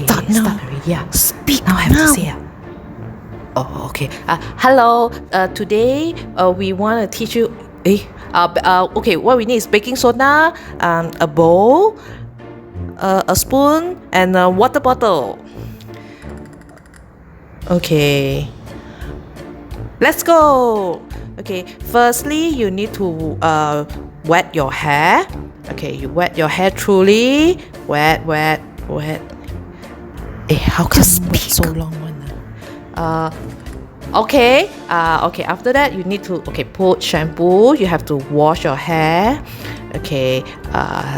Start now. Start already. Yeah. Speak now. I have now. to say. Oh, okay. Hello. Today we want to teach you. Okay. What we need is baking soda, a bowl, a spoon, and a water bottle. Okay. Let's go. Okay. Firstly, you need to wet your hair. Okay. You wet your hair truly. Wet. How come so long one? Okay. After that, you need to put shampoo. You have to wash your hair. Okay.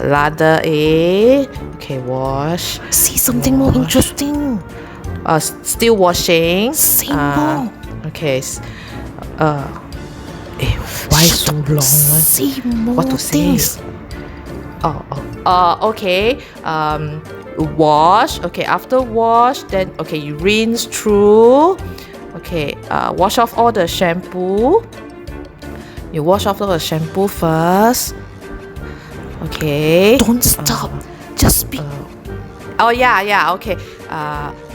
Lather it. Okay. Wash. See something more interesting. Still washing. Say more. Okay. Why so long? Say more What to things. say? Okay. Wash. Okay. After wash, then you rinse through. Okay. Wash off all the shampoo. You wash off all the shampoo first. Okay. Don't stop. Just speak. Yeah. Okay.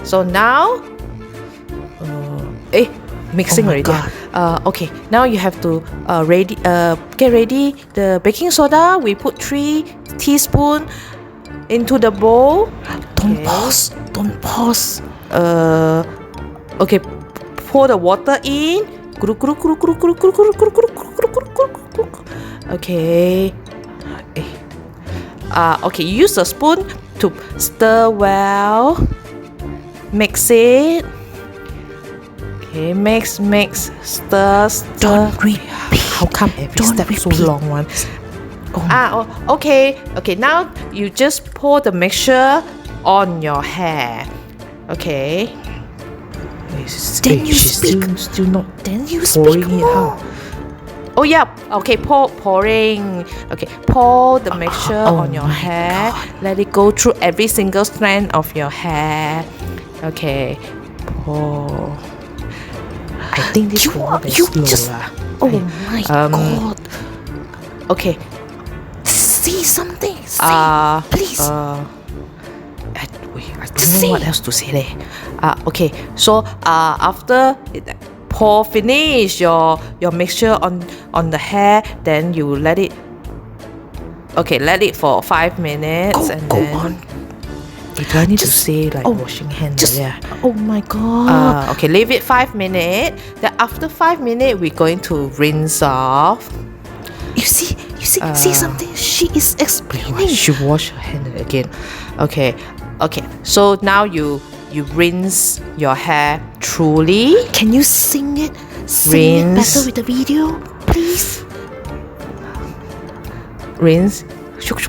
So now, mixing already. Okay. Now you have to get ready the baking soda. We put 3 teaspoons into the bowl. Don't pause. Okay. Pour the water in. Okay. Okay. Use a spoon to stir well. Mix it. Okay. Mix. Stir. Don't repeat. How come every step so long one? Okay. Now you just pour the mixture on your hair. Okay. Then you speak. Still not. Then you speak more. Oh yeah. Okay. Pouring. Okay. Pour the mixture on your hair. God. Let it go through every single strand of your hair. Okay. Pour. I think this will be slow. Oh my God. Okay. Say something. Please. I don't know what else to say. Okay. So after pour finish your mixture on the hair, then you let it. Okay, let it for 5 minutes Go on. Do I need to say washing hands? Oh my God. Okay, leave it 5 minutes. Then after 5 minutes, we're going to rinse off. You see something. She is explaining. She wash her hand again. Okay. So now you rinse your hair truly. Can you sing it? Sing it better with the video, please. Rinse. Shuk.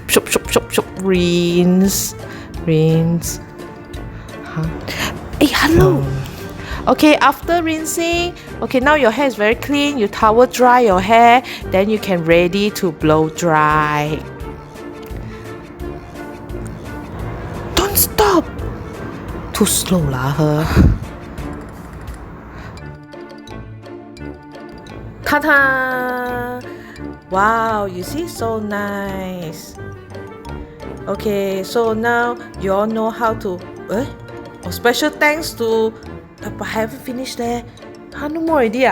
Rinse. Hey, hello. Okay, after rinsing, now your hair is very clean. You towel dry your hair, then you can ready to blow dry. Don't stop. Too slow lah, her. Ta-da! Wow, you see, so nice. Okay, so now you all know how to. Special thanks to. But I haven't finished there. No more already.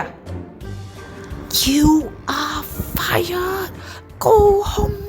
You are fired. Go home